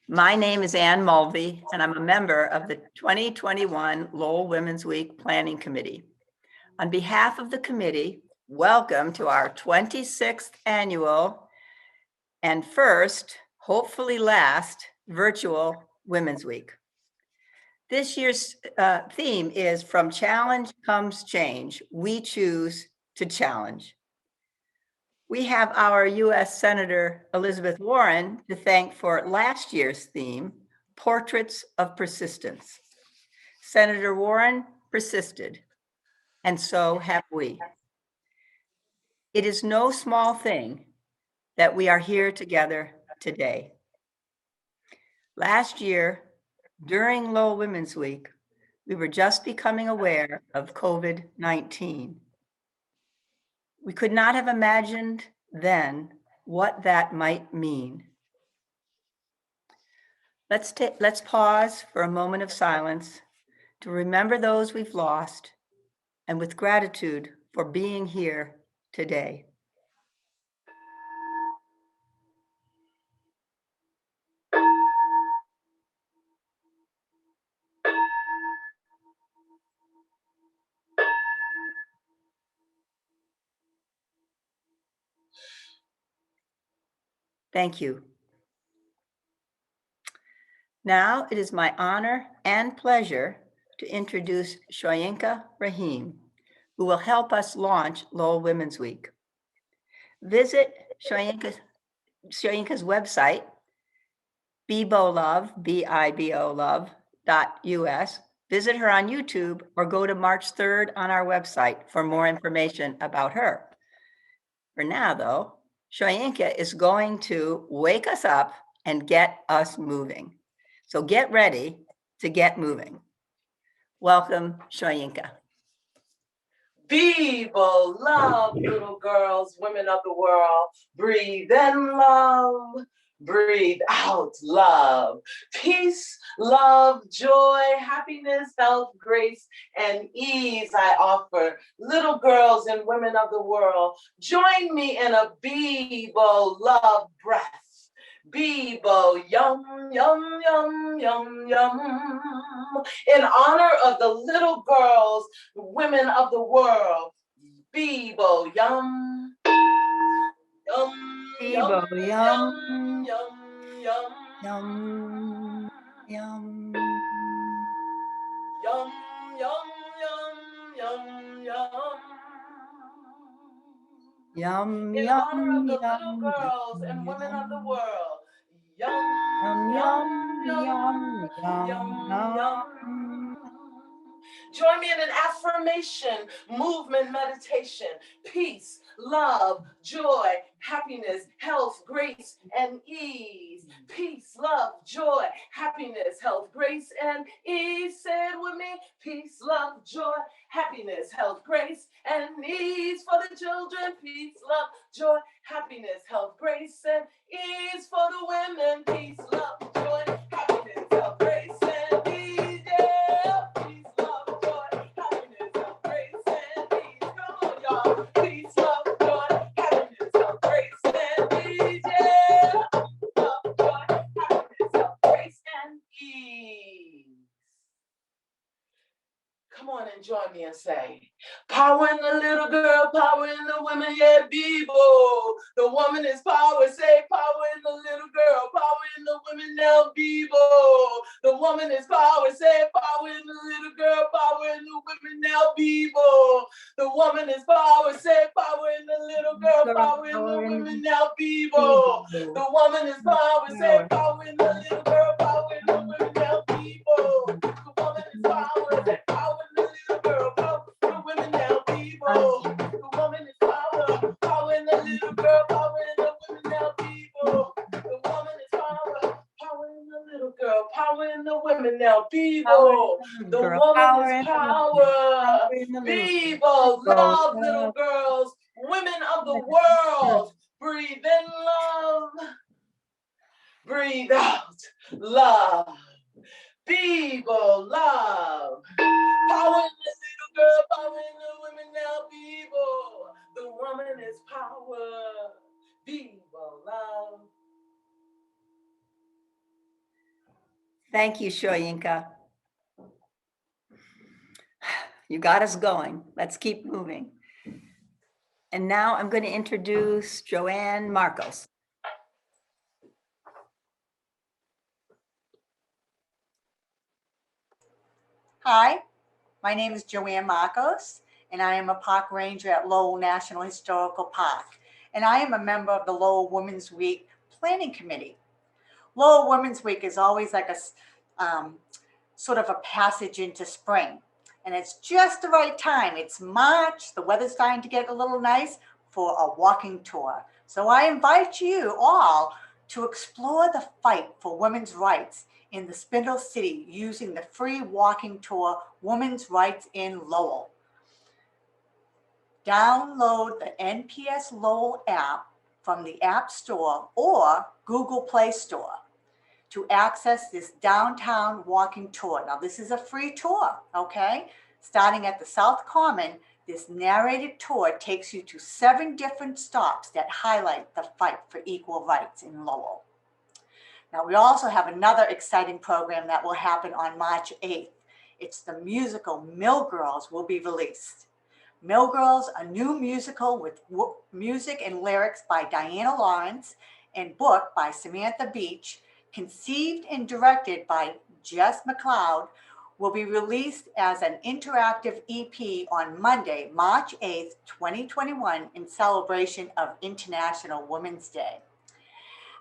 My name is Ann Mulvey, and I'm a member of the 2021 Lowell Women's Week Planning Committee. On behalf of the committee, welcome to our 26th annual and first, hopefully last, virtual Women's Week. This year's theme is From Challenge Comes Change. We choose to challenge. We have our U.S. Senator Elizabeth Warren to thank for last year's theme, Portraits of Persistence. Senator Warren persisted, and so have we. It is no small thing that we are here together today. Last year, during Lowell Women's Week, we were just becoming aware of COVID-19. We could not have imagined then what that might mean. Let's pause for a moment of silence to remember those we've lost and with gratitude for being here today. Thank you. Now it is my honor and pleasure to introduce Soyinka Rahim, who will help us launch Lowell Women's Week. Visit Soyinka's website, bibolove, BIBOLove.us. Visit her on YouTube or go to March 3rd on our website for more information about her. For now, though, Soyinka is going to wake us up and get us moving. So get ready to get moving. Welcome, Soyinka. Be bold, love, little girls, women of the world. Breathe in love, breathe out love. Peace, love, joy, happiness, health, grace, and ease I offer. Little girls and women of the world, join me in a be bold love breath. Bebo, yum, yum, yum, yum, yum. In honor of the little girls, women of the world. Bebo, yum, yum, Bebo, yum, yum, yum, yum, yum. Yum, yum, yum, yum, yum. Yum, In yum, honor of the yum, little girls yum, and women of the yum. world. Yum, Yum, yum, yum, yum, yum, yum, yum, yum. yum. Join me in an affirmation, movement, meditation, peace, love, joy, happiness, health, grace, and ease. Peace, love, joy, happiness, health, grace, and ease. Say it with me. Peace, love, joy, happiness, health, grace, and ease for the children. Peace, love, joy, happiness, health, grace, and ease for the women. Peace, love, joy, happiness, health, grace, and ease. Yeah. Peace, love, joy, happiness, health, grace, and ease. Come on, y'all. Peace, love, joy, happiness, health, grace, and ease. Yeah. Love, joy, happiness, health, grace, and ease. Come on and join me and say, power in the little girl, power in the women, yeah, Bebo. The woman is power, say power in the little girl, power in the women, now Bebo. The woman is power, say power in the little girl, power in the women, now Bebo. The woman is power, say power in the little girl, power in the women, now Bebo. The woman is power, say power in the little girl, power in the women, now Bebo. The woman is power, say power in the little girl, power in the women, now Bebo. The woman is power, power in the little girl, power in the women, now Bebo. The woman is power, power in the little girl, power in the women, now Bebo. The woman is power, Bebo. Love, little girls, women of the world. Breathe in love, breathe out love. Bebo, love. Power in the little girl, power in the women, now Bebo. The woman is power. Bebo, love. Thank you, Soyinka. You got us going. Let's keep moving. And now I'm going to introduce Joanne Marcos. Hi, my name is Joanne Marcos, and I am a park ranger at Lowell National Historical Park, and I am a member of the Lowell Women's Week Planning Committee. Lowell Women's Week is always like a sort of a passage into spring, and it's just the right time. It's March, the weather's starting to get a little nice for a walking tour. So I invite you all to explore the fight for women's rights in the Spindle City using the free walking tour, Women's Rights in Lowell. Download the NPS Lowell app from the App Store or Google Play Store to access this downtown walking tour. Now, this is a free tour, okay? Starting at the South Common, this narrated tour takes you to 7 different stops that highlight the fight for equal rights in Lowell. Now, we also have another exciting program that will happen on March 8th. It's the musical Mill Girls will be released. Mill Girls, a new musical with music and lyrics by Diana Lawrence and book by Samantha Beach, conceived and directed by Jess McLeod, will be released as an interactive EP on Monday, March 8th, 2021, in celebration of International Women's Day.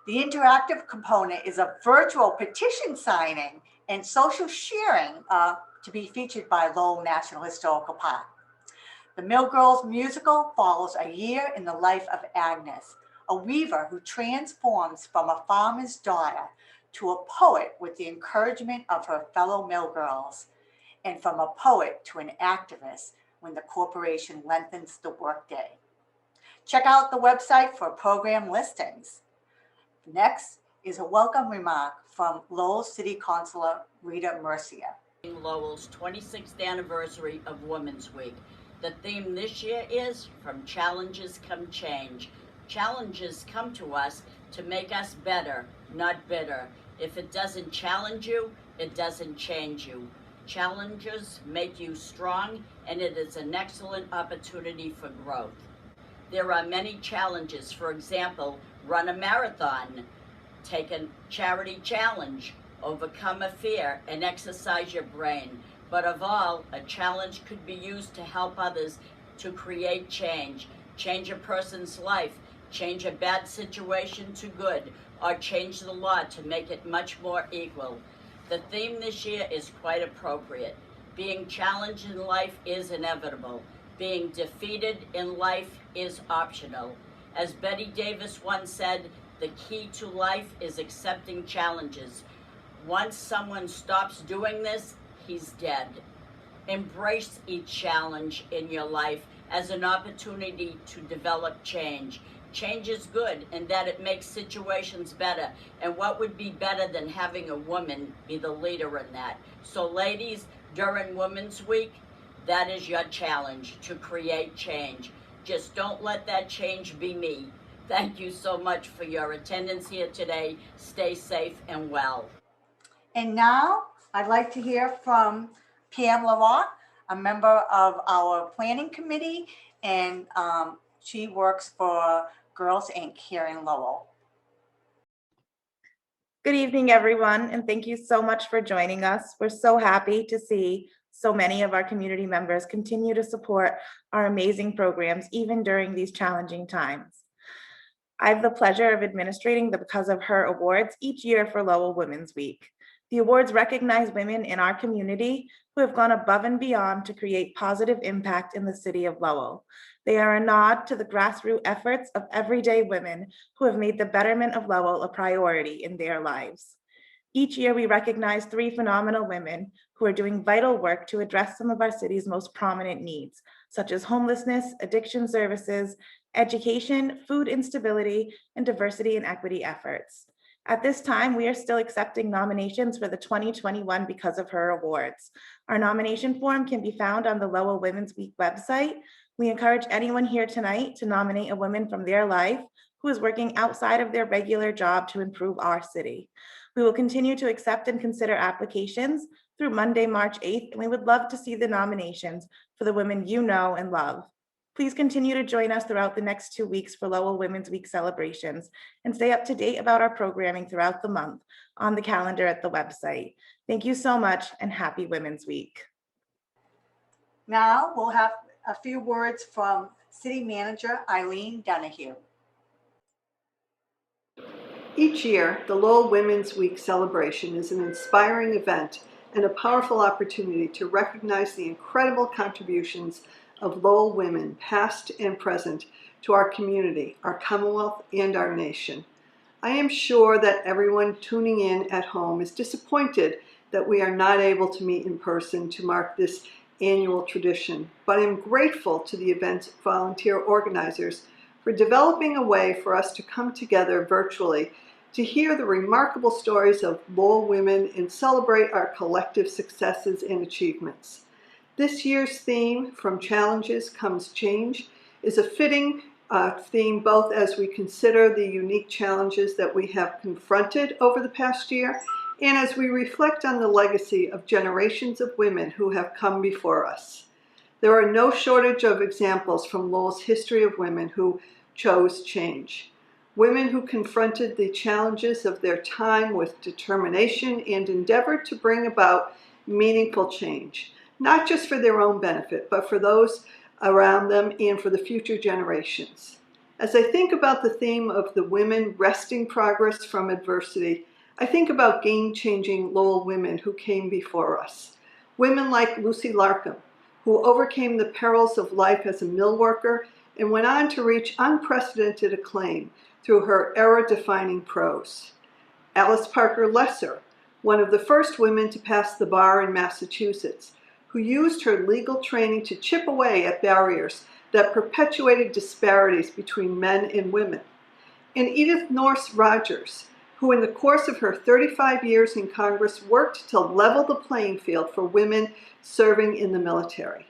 The interactive component is a virtual petition signing and social sharing to be featured by Lowell National Historical Park. The Mill Girls musical follows a year in the life of Agnes, a weaver who transforms from a farmer's daughter to a poet with the encouragement of her fellow mill girls, and from a poet to an activist when the corporation lengthens the workday. Check out the website for program listings. Next is a welcome remark from Lowell City Councilor Rita Murcia. Lowell's 26th anniversary of Women's Week. The theme this year is From Challenges Come Change. Challenges come to us to make us better, not bitter. If it doesn't challenge you, it doesn't change you. Challenges make you strong, and it is an excellent opportunity for growth. There are many challenges. For example, run a marathon, take a charity challenge, overcome a fear, and exercise your brain. But of all, a challenge could be used to help others to create change. Change a person's life, change a bad situation to good, or change the law to make it much more equal. The theme this year is quite appropriate. Being challenged in life is inevitable. Being defeated in life is optional. As Betty Davis once said, the key to life is accepting challenges. Once someone stops doing this, he's dead. Embrace each challenge in your life as an opportunity to develop change. Change is good in that it makes situations better. And what would be better than having a woman be the leader in that? So ladies, during Women's Week, that is your challenge, to create change. Just don't let that change be me. Thank you so much for your attendance here today. Stay safe and well. And now I'd like to hear from Pam LaRock, a member of our planning committee, and she works for Girls Inc. here in Lowell. Good evening, everyone, and thank you so much for joining us. We're so happy to see so many of our community members continue to support our amazing programs, even during these challenging times. I have the pleasure of administrating the Because of Her Awards each year for Lowell Women's Week. The awards recognize women in our community who have gone above and beyond to create positive impact in the city of Lowell. They are a nod to the grassroots efforts of everyday women who have made the betterment of Lowell a priority in their lives. Each year, we recognize 3 phenomenal women who are doing vital work to address some of our city's most prominent needs, such as homelessness, addiction services, education, food instability, and diversity and equity efforts. At this time, we are still accepting nominations for the 2021 Because of Her Awards. Our nomination form can be found on the Lowell Women's Week website. We encourage anyone here tonight to nominate a woman from their life who is working outside of their regular job to improve our city. We will continue to accept and consider applications through Monday, March 8th, and we would love to see the nominations for the women you know and love. Please continue to join us throughout the next 2 weeks for Lowell Women's Week celebrations and stay up to date about our programming throughout the month on the calendar at the website. Thank you so much and happy Women's Week. Now we'll have a few words from City Manager Eileen Donahue. Each year, the Lowell Women's Week celebration is an inspiring event and a powerful opportunity to recognize the incredible contributions of Lowell women, past and present, to our community, our Commonwealth, and our nation. I am sure that everyone tuning in at home is disappointed that we are not able to meet in person to mark this annual tradition, but I'm grateful to the event's volunteer organizers for developing a way for us to come together virtually to hear the remarkable stories of Lowell women and celebrate our collective successes and achievements. This year's theme, From Challenges Comes Change, is a fitting theme both as we consider the unique challenges that we have confronted over the past year and as we reflect on the legacy of generations of women who have come before us. There are no shortage of examples from Lowell's history of women who chose change. Women who confronted the challenges of their time with determination and endeavored to bring about meaningful change, not just for their own benefit, but for those around them and for the future generations. As I think about the theme of the women wresting progress from adversity, I think about game-changing Lowell women who came before us. Women like Lucy Larkham, who overcame the perils of life as a mill worker and went on to reach unprecedented acclaim through her era-defining prose. Alice Parker Lesser, one of the first women to pass the bar in Massachusetts, who used her legal training to chip away at barriers that perpetuated disparities between men and women. And Edith Norse Rogers, who in the course of her 35 years in Congress worked to level the playing field for women serving in the military.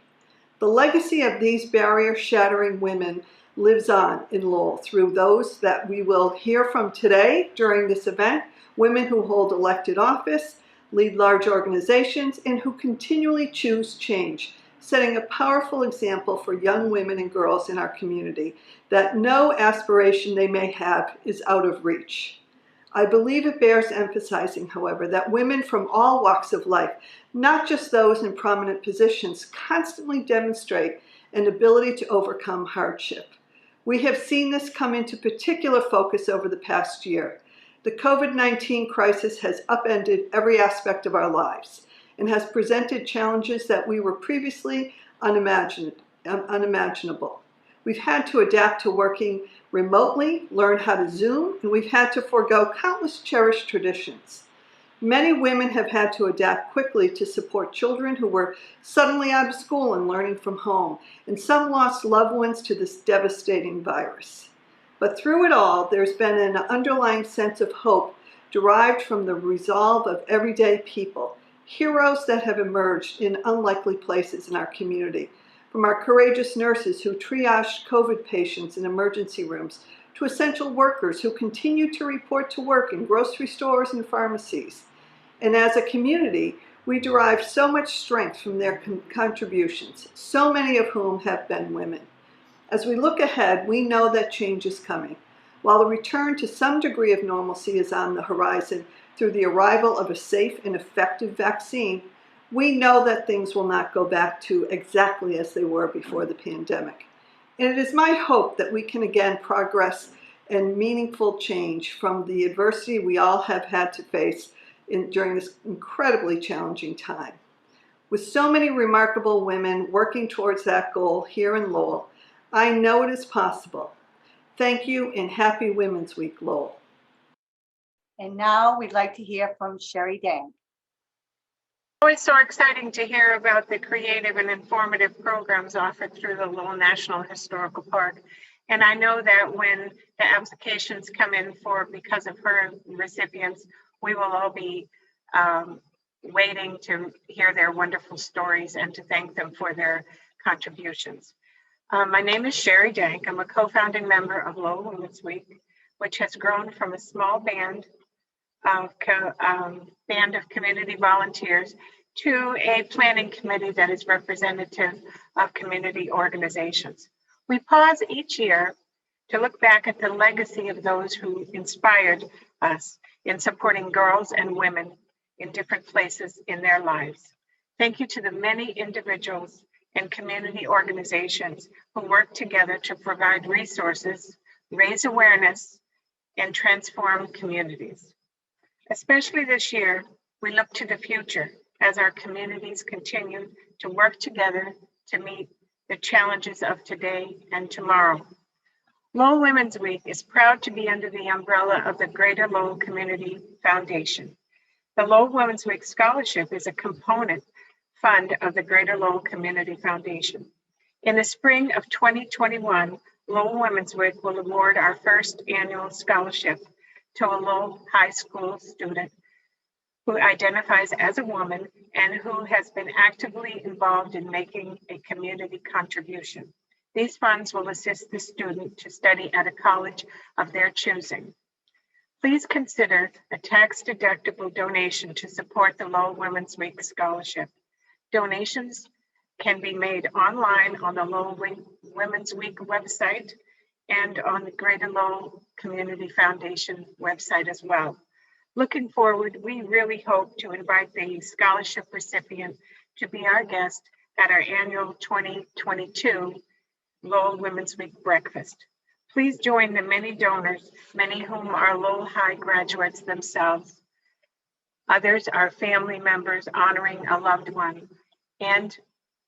The legacy of these barrier-shattering women lives on in Lowell through those that we will hear from today during this event, women who hold elected office, lead large organizations, and who continually choose change, setting a powerful example for young women and girls in our community that no aspiration they may have is out of reach. I believe it bears emphasizing, however, that women from all walks of life, not just those in prominent positions, constantly demonstrate an ability to overcome hardship. We have seen this come into particular focus over the past year. The COVID-19 crisis has upended every aspect of our lives and has presented challenges that we were previously unimaginable. We've had to adapt to working remotely, learn how to Zoom, and we've had to forego countless cherished traditions. Many women have had to adapt quickly to support children who were suddenly out of school and learning from home, and some lost loved ones to this devastating virus. But through it all, there's been an underlying sense of hope derived from the resolve of everyday people, heroes that have emerged in unlikely places in our community, from our courageous nurses who triaged COVID patients in emergency rooms, to essential workers who continue to report to work in grocery stores and pharmacies. And as a community, we derive so much strength from their contributions, so many of whom have been women. As we look ahead, we know that change is coming. While the return to some degree of normalcy is on the horizon through the arrival of a safe and effective vaccine, we know that things will not go back to exactly as they were before the pandemic. And it is my hope that we can again progress and meaningful change from the adversity we all have had to face during this incredibly challenging time. With so many remarkable women working towards that goal here in Lowell, I know it is possible. Thank you and happy Women's Week, Lowell. And now we'd like to hear from Sherry Dang. Always so exciting to hear about the creative and informative programs offered through the Lowell National Historical Park. And I know that when the applications come in for Because of Her recipients, we will all be waiting to hear their wonderful stories and to thank them for their contributions. My name is Sherry Dank. I'm a co-founding member of Lowell Women's Week, which has grown from a small band band of community volunteers to a planning committee that is representative of community organizations. We pause each year to look back at the legacy of those who inspired us in supporting girls and women in different places in their lives. Thank you to the many individuals and community organizations who work together to provide resources, raise awareness, and transform communities. Especially this year, we look to the future as our communities continue to work together to meet the challenges of today and tomorrow. Lowell Women's Week is proud to be under the umbrella of the Greater Lowell Community Foundation. The Lowell Women's Week Scholarship is a component fund of the Greater Lowell Community Foundation. In the spring of 2021, Lowell Women's Week will award our first annual scholarship to a Lowell High School student who identifies as a woman and who has been actively involved in making a community contribution. These funds will assist the student to study at a college of their choosing. Please consider a tax-deductible donation to support the Lowell Women's Week Scholarship. Donations can be made online on the Lowell Women's Week website and on the Greater Lowell Community Foundation website as well. Looking forward, we really hope to invite the scholarship recipient to be our guest at our annual 2022 Lowell Women's Week breakfast. Please join the many donors, many whom are Lowell High graduates themselves. Others are family members honoring a loved one, and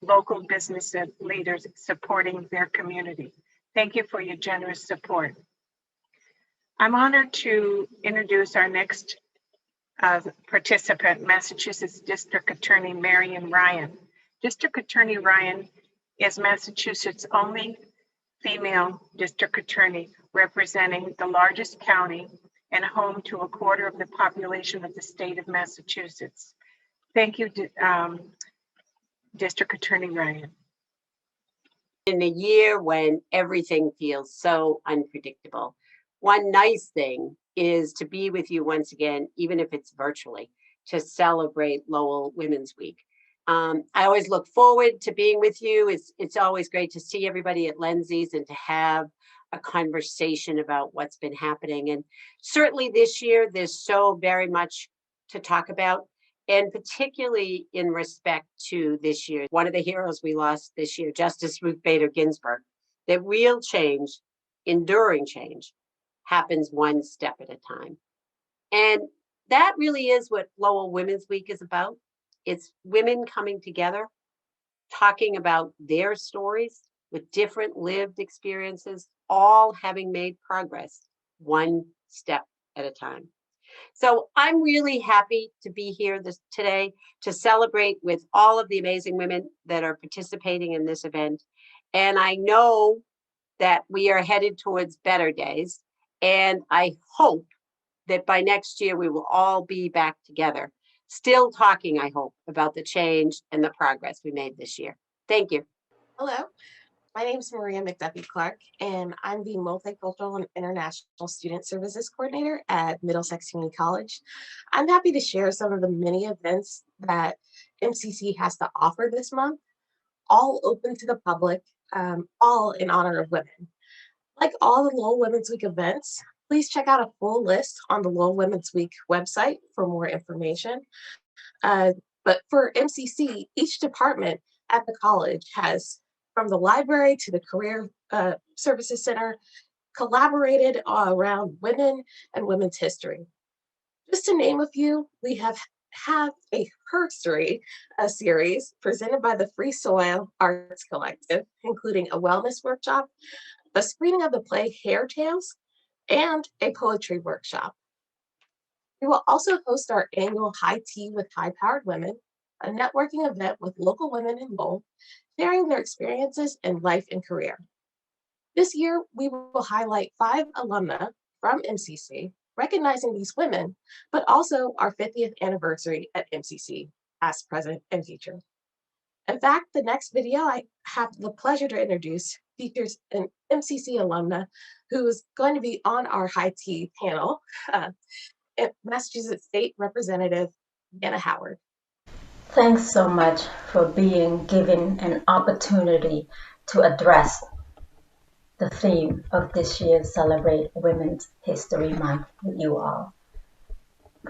local business leaders supporting their community. Thank you for your generous support. I'm honored to introduce our next participant, Massachusetts District Attorney Marian Ryan. District Attorney Ryan is Massachusetts' only female district attorney, representing the largest county and home to a quarter of the population of the state of Massachusetts. Thank you, District Attorney Ryan. In a year when everything feels so unpredictable, one nice thing is to be with you once again, even if it's virtually, to celebrate Lowell Women's Week. I always look forward to being with you. It's always great to see everybody at Lindsay's and to have a conversation about what's been happening. And certainly this year, there's so very much to talk about, and particularly in respect to this year. One of the heroes we lost this year, Justice Ruth Bader Ginsburg, that real change, enduring change, happens one step at a time. And that really is what Lowell Women's Week is about. It's women coming together, talking about their stories with different lived experiences, all having made progress one step at a time. So I'm really happy to be here today to celebrate with all of the amazing women that are participating in this event. And I know that we are headed towards better days. And I hope that by next year, we will all be back together, still talking, I hope, about the change and the progress we made this year. Thank you. Hello, my name is Maria McDuffie Clark, and I'm the Multicultural and International Student Services Coordinator at Middlesex Community College. I'm happy to share some of the many events that MCC has to offer this month, all open to the public, all in honor of women. Like all the Lowell Women's Week events, please check out a full list on the Lowell Women's Week website for more information. But for MCC, each department at the college has, from the library to the Career Services Center, collaborated around women and women's history. Just to name a few, we have a herstory series presented by the Free Soil Arts Collective, including a wellness workshop, a screening of the play Hair Tales, and a poetry workshop. We will also host our annual High Tea with High-Powered Women, a networking event with local women in Lowell, sharing their experiences in life and career. This year, we will highlight 5 alumna from MCC, recognizing these women, but also our 50th anniversary at MCC, past, present, and future. In fact, the next video I have the pleasure to introduce features an MCC alumna who is going to be on our High Tea panel. Massachusetts State Representative Anna Howard. Thanks so much for being given an opportunity to address the theme of this year's Celebrate Women's History Month with you all.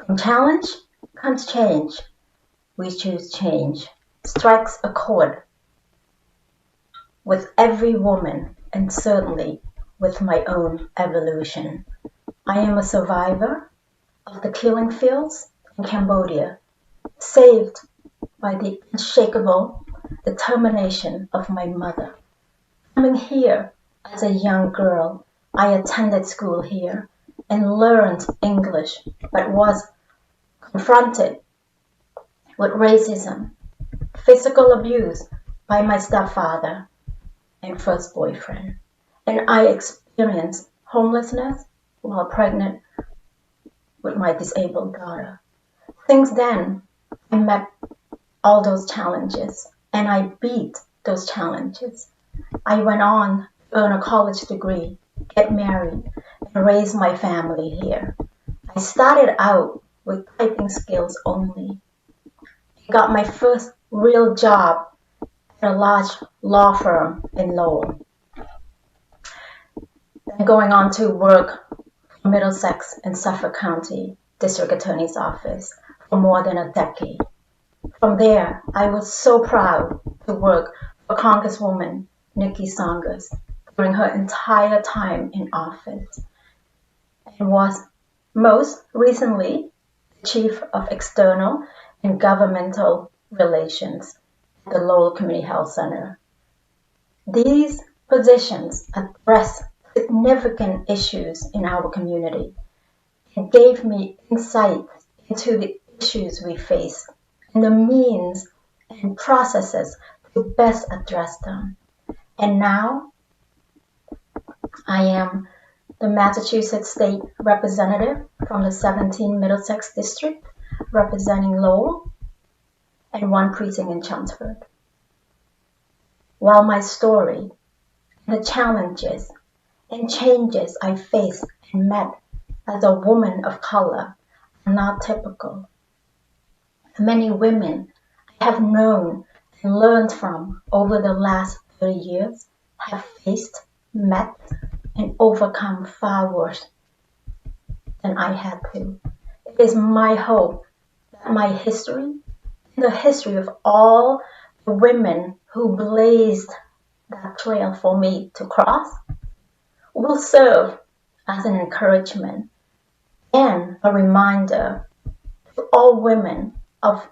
From challenge comes change. We choose change. Strikes a chord with every woman and certainly with my own evolution. I am a survivor of the killing fields in Cambodia, saved by the unshakable determination of my mother. Coming here as a young girl, I attended school here and learned English, but was confronted with racism, physical abuse by my stepfather and first boyfriend. And I experienced homelessness while pregnant with my disabled daughter. Since then, I met all those challenges and I beat those challenges. I went on to earn a college degree, get married, and raise my family here. I started out with typing skills only. I got my first real job at a large law firm in Lowell. Then going on to work for Middlesex and Suffolk County District Attorney's Office for more than a decade. From there, I was so proud to work for Congresswoman Nikki Saunders during her entire time in office, and was most recently the Chief of External and Governmental Relations at the Lowell Community Health Center. These positions address significant issues in our community and gave me insight into the issues we face and the means and processes to best address them. And now I am the Massachusetts State Representative from the 17 Middlesex District, representing Lowell and one precinct in Chelmsford. While my story, the challenges and changes I faced and met as a woman of color are not typical. Many women I have known and learned from over the last 30 years have faced, met, and overcome far worse than I had to. It is my hope that my history and the history of all the women who blazed that trail for me to cross will serve as an encouragement and a reminder to all women of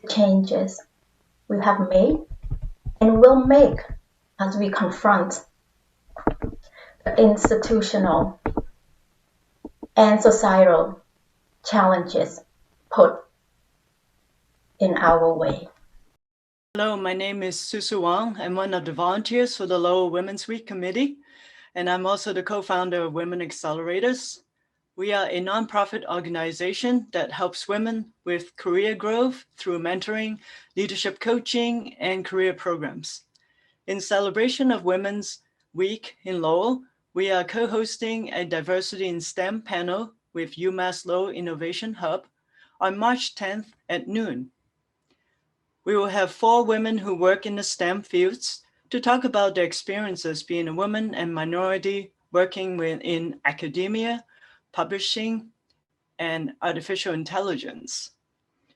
the changes we have made and will make as we confront the institutional and societal challenges put in our way. Hello, my name is Susu Wang. I'm one of the volunteers for the Lowell Women's Week Committee, and I'm also the co-founder of Women Accelerators. We are a nonprofit organization that helps women with career growth through mentoring, leadership coaching, and career programs. In celebration of Women's Week in Lowell, we are co-hosting a Diversity in STEM panel with UMass Lowell Innovation Hub on March 10th at noon. We will have 4 women who work in the STEM fields to talk about their experiences being a woman and minority working in academia, publishing, and artificial intelligence.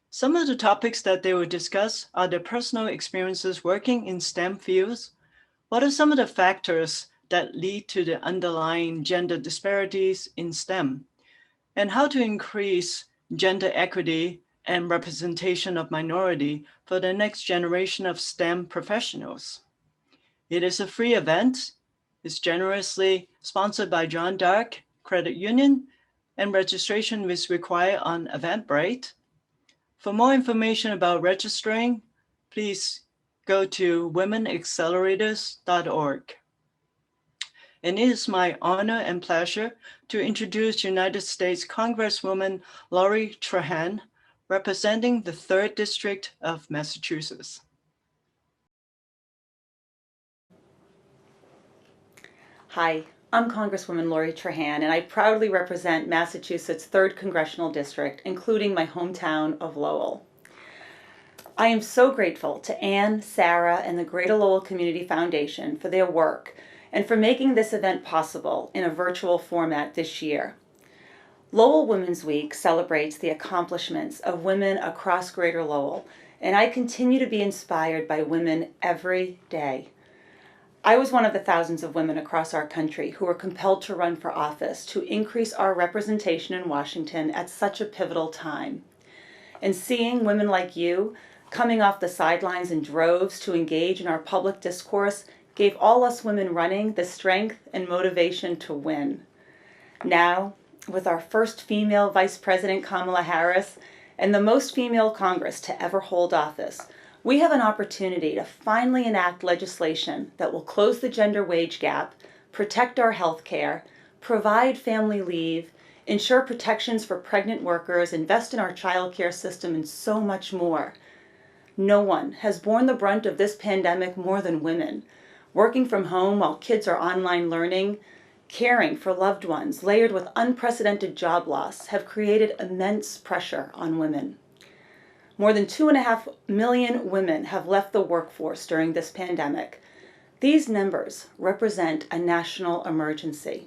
Some of the topics that they will discuss are their personal experiences working in STEM fields. What are some of the factors that lead to the underlying gender disparities in STEM? And how to increase gender equity and representation of minority for the next generation of STEM professionals. It is a free event. It's generously sponsored by John Dark Credit Union, and registration is required on Eventbrite. For more information about registering, please go to womenaccelerators.org. And it is my honor and pleasure to introduce United States Congresswoman Lori Trahan, representing the 3rd District of Massachusetts. Hi, I'm Congresswoman Lori Trahan, and I proudly represent Massachusetts' 3rd Congressional District, including my hometown of Lowell. I am so grateful to Anne, Sarah, and the Greater Lowell Community Foundation for their work and for making this event possible in a virtual format this year. Lowell Women's Week celebrates the accomplishments of women across Greater Lowell, and I continue to be inspired by women every day. I was one of the thousands of women across our country who were compelled to run for office to increase our representation in Washington at such a pivotal time. And seeing women like you coming off the sidelines in droves to engage in our public discourse gave all us women running the strength and motivation to win. Now, with our first female Vice President Kamala Harris and the most female Congress to ever hold office, we have an opportunity to finally enact legislation that will close the gender wage gap, protect our health care, provide family leave, ensure protections for pregnant workers, invest in our child care system, and so much more. No one has borne the brunt of this pandemic more than women. Working from home while kids are online learning, caring for loved ones layered with unprecedented job loss have created immense pressure on women. More than 2.5 million women have left the workforce during this pandemic. These numbers represent a national emergency.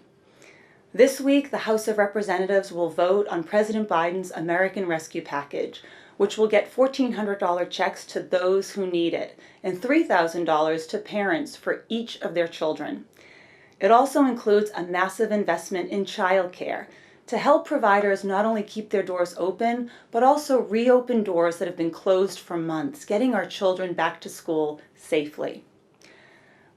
This week, the House of Representatives will vote on President Biden's American Rescue Package, which will get $1,400 checks to those who need it and $3,000 to parents for each of their children. It also includes a massive investment in childcare to help providers not only keep their doors open, but also reopen doors that have been closed for months, getting our children back to school safely.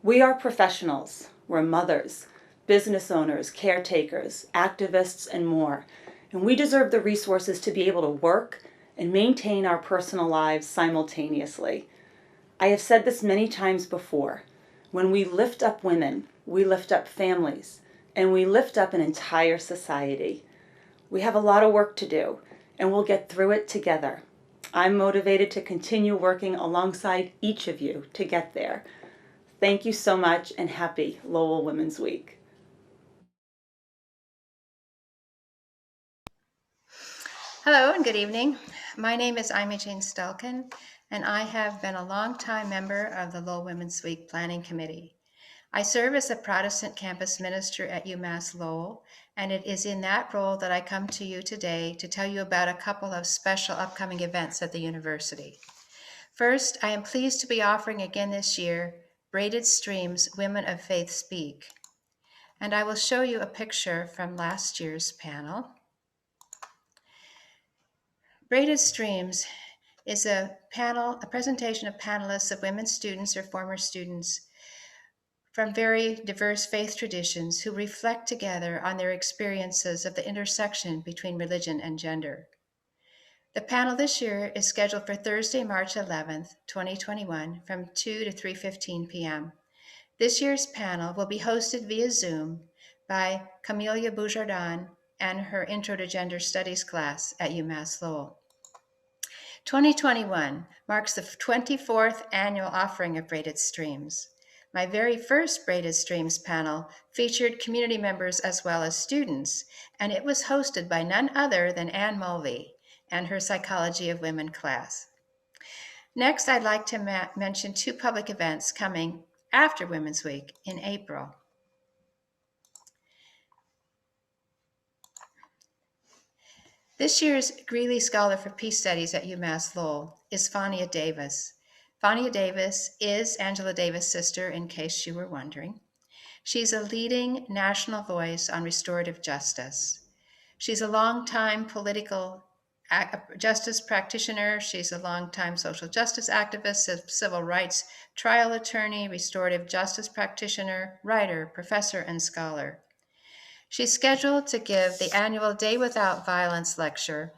We are professionals. We're mothers, business owners, caretakers, activists, and more. And we deserve the resources to be able to work and maintain our personal lives simultaneously. I have said this many times before. When we lift up women, we lift up families, and we lift up an entire society. We have a lot of work to do, and we'll get through it together. I'm motivated to continue working alongside each of you to get there. Thank you so much, and happy Lowell Women's Week. Hello and good evening. My name is Ima Jane Stelkin, and I have been a longtime member of the Lowell Women's Week Planning Committee. I serve as a Protestant campus minister at UMass Lowell, and it is in that role that I come to you today to tell you about a couple of special upcoming events at the university. First, I am pleased to be offering again this year Braided Streams Women of Faith Speak. And I will show you a picture from last year's panel. Braided Streams is a presentation of panelists of women students or former students from very diverse faith traditions who reflect together on their experiences of the intersection between religion and gender. The panel this year is scheduled for Thursday, March 11th, 2021, from 2 to 3:15 p.m. This year's panel will be hosted via Zoom by Camelia Boujardin and her Intro to Gender Studies class at UMass Lowell. 2021 marks the 24th annual offering of Braided Streams. My very first Braided Streams panel featured community members as well as students, and it was hosted by none other than Anne Mulvey and her Psychology of Women class. Next, I'd like to mention two public events coming after Women's Week in April. This year's Greeley Scholar for Peace Studies at UMass Lowell is Fania Davis. Fania Davis is Angela Davis' sister, in case you were wondering. She's a leading national voice on restorative justice. She's a longtime political justice practitioner. She's a longtime social justice activist, civil rights trial attorney, restorative justice practitioner, writer, professor, and scholar. She's scheduled to give the annual Day Without Violence lecture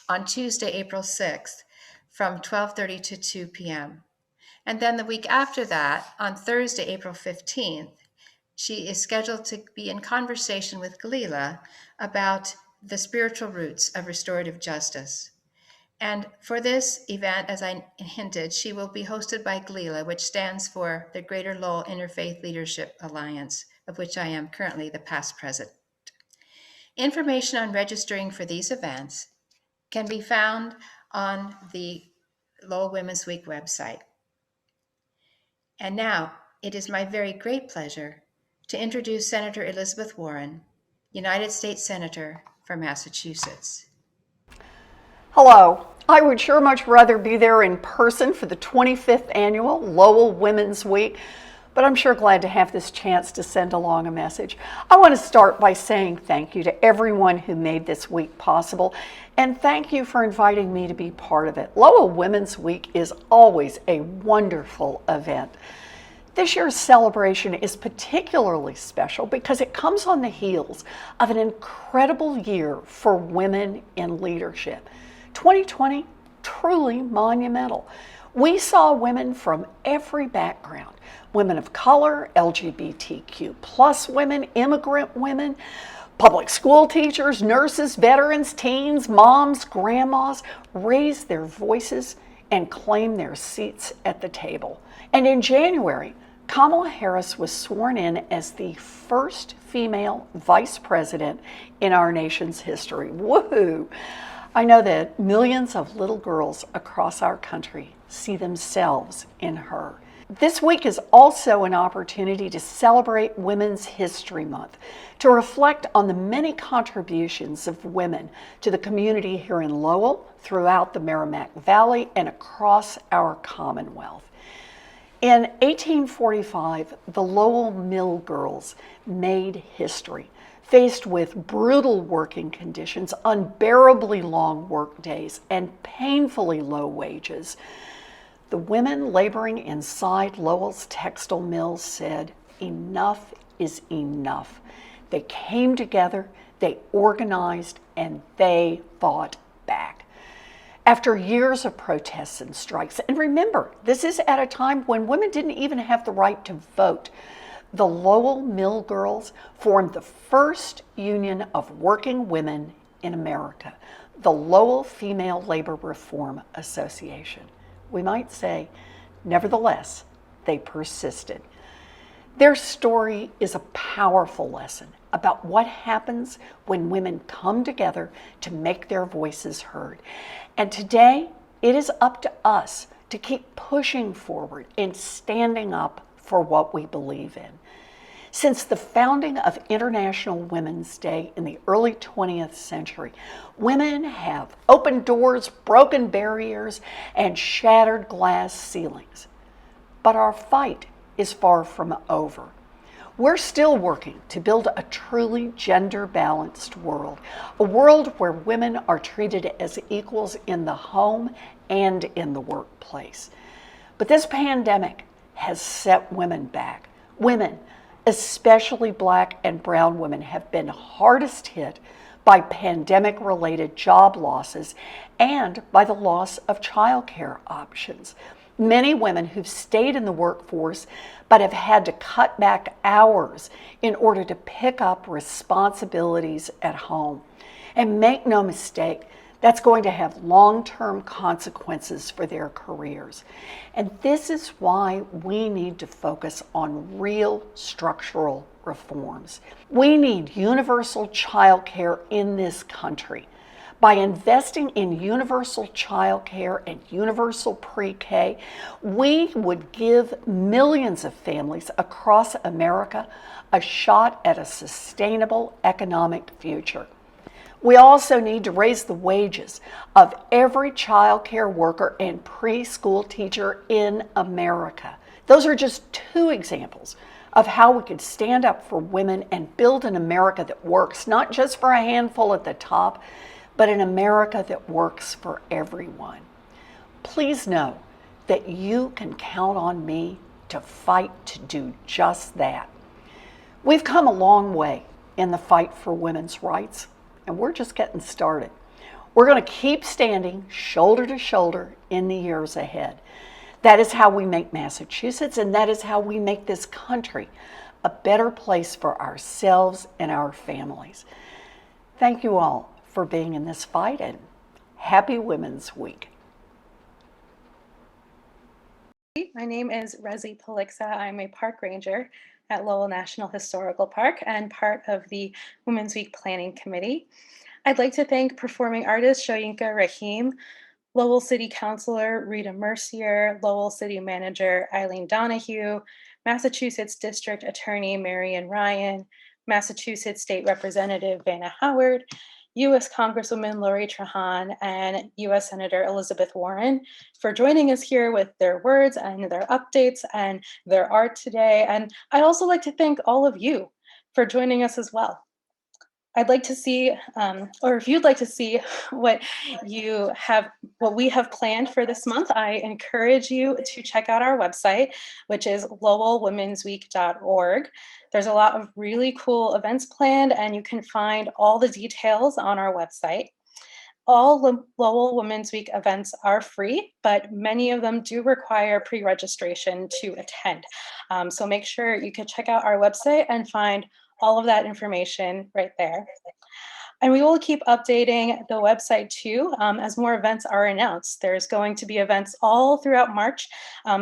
on Tuesday, April 6th from 12:30 to 2 p.m. And then the week after that, on Thursday, April 15th, she is scheduled to be in conversation with Galila about the spiritual roots of restorative justice. And for this event, as I hinted, she will be hosted by GLELA, which stands for the Greater Lowell Interfaith Leadership Alliance, of which I am currently the past president. Information on registering for these events can be found on the Lowell Women's Week website. And now, it is my very great pleasure to introduce Senator Elizabeth Warren, United States Senator for Massachusetts. Hello. I would sure much rather be there in person for the 25th annual Lowell Women's Week, but I'm sure glad to have this chance to send along a message. I want to start by saying thank you to everyone who made this week possible, and thank you for inviting me to be part of it. Lowell Women's Week is always a wonderful event. This year's celebration is particularly special because it comes on the heels of an incredible year for women in leadership. 2020, truly monumental. We saw women from every background, women of color, LGBTQ plus women, immigrant women, public school teachers, nurses, veterans, teens, moms, grandmas, raise their voices and claim their seats at the table. And in January, Kamala Harris was sworn in as the first female vice president in our nation's history. Woohoo! I know that millions of little girls across our country see themselves in her. This week is also an opportunity to celebrate Women's History Month, to reflect on the many contributions of women to the community here in Lowell, throughout the Merrimack Valley, and across our Commonwealth. In 1845, the Lowell Mill girls made history. Faced with brutal working conditions, unbearably long work days, and painfully low wages, the women laboring inside Lowell's textile mills said, enough is enough. They came together, they organized, and they fought back. After years of protests and strikes, and remember, this is at a time when women didn't even have the right to vote, the Lowell Mill Girls formed the first union of working women in America, the Lowell Female Labor Reform Association. We might say, nevertheless, they persisted. Their story is a powerful lesson about what happens when women come together to make their voices heard. And today, it is up to us to keep pushing forward and standing up for what we believe in. Since the founding of International Women's Day in the early 20th century, women have opened doors, broken barriers, and shattered glass ceilings. But our fight is far from over. We're still working to build a truly gender-balanced world, a world where women are treated as equals in the home and in the workplace. But this pandemic has set women back. Women, especially Black and brown women, have been hardest hit by pandemic-related job losses and by the loss of childcare options. Many women who've stayed in the workforce but have had to cut back hours in order to pick up responsibilities at home. And make no mistake, that's going to have long-term consequences for their careers. And this is why we need to focus on real structural reforms. We need universal child care in this country. By investing in universal child care and universal pre-K, we would give millions of families across America a shot at a sustainable economic future. We also need to raise the wages of every child care worker and preschool teacher in America. Those are just two examples of how we could stand up for women and build an America that works, not just for a handful at the top, but an America that works for everyone. Please know that you can count on me to fight to do just that. We've come a long way in the fight for women's rights, and we're just getting started. We're going to keep standing shoulder to shoulder in the years ahead. That is how we make Massachusetts, and that is how we make this country a better place for ourselves and our families. Thank you all for being in this fight, and happy Women's Week. My name is Resi Palixa. I'm a park ranger. at Lowell National Historical Park and part of the Women's Week Planning Committee. I'd like to thank performing artist Soyinka Rahim, Lowell City Councilor Rita Mercier, Lowell City Manager Eileen Donahue, Massachusetts District Attorney Marian Ryan, Massachusetts State Representative Vanna Howard, U.S. Congresswoman Lori Trahan, and U.S. Senator Elizabeth Warren for joining us here with their words and their updates and their art today. And I'd also like to thank all of you for joining us as well. I'd like to see, or if you'd like to see what we have planned for this month, I encourage you to check out our website, which is lowellwomensweek.org. There's a lot of really cool events planned, and you can find all the details on our website. All Lowell Women's Week events are free, but many of them do require pre-registration to attend. So make sure you can check out our website and find all of that information right there. And we will keep updating the website too as more events are announced. There's going to be events all throughout March.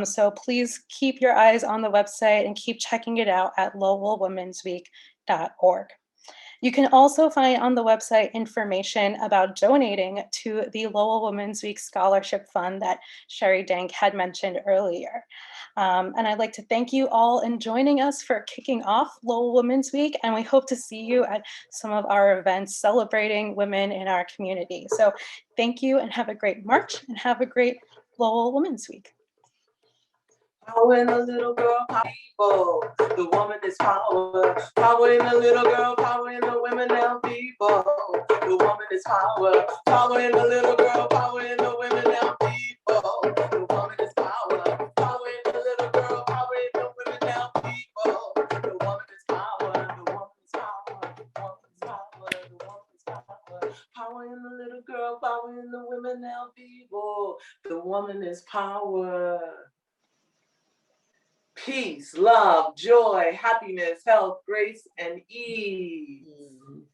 So please keep your eyes on the website and keep checking it out at lowellwomensweek.org. You can also find on the website information about donating to the Lowell Women's Week Scholarship Fund that Sherry Dank had mentioned earlier. And I'd like to thank you all in joining us for kicking off Lowell Women's Week, and we hope to see you at some of our events celebrating women in our community. So thank you and have a great March and have a great Lowell Women's Week. Power in the little girl, people. The woman is power. Power in the little girl, power in the women now, people. The woman is power. Power in the little girl, power in the women now, people. The woman is power. Power in the little girl, power in the women now, people. The woman is power. The woman is power. The woman is power. The woman is power. Power in the little girl, power in the women now, people. The woman is power. Peace, love, joy, happiness, health, grace, and ease.